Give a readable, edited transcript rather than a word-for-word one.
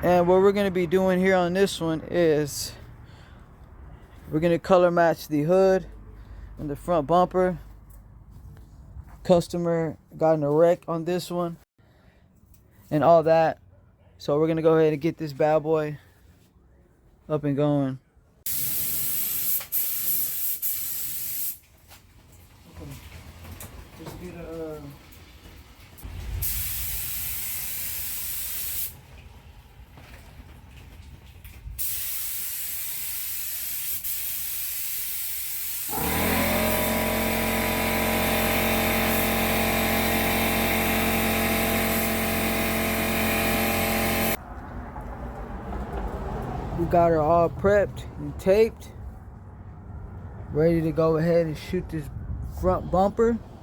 And what we're going to be doing here on this one is we're going to color match the hood and the front bumper. Customer got in a wreck on this one and all that. So we're going to go ahead and get this bad boy up and going. Just get a we got her all prepped and taped, ready to go ahead and shoot this front bumper.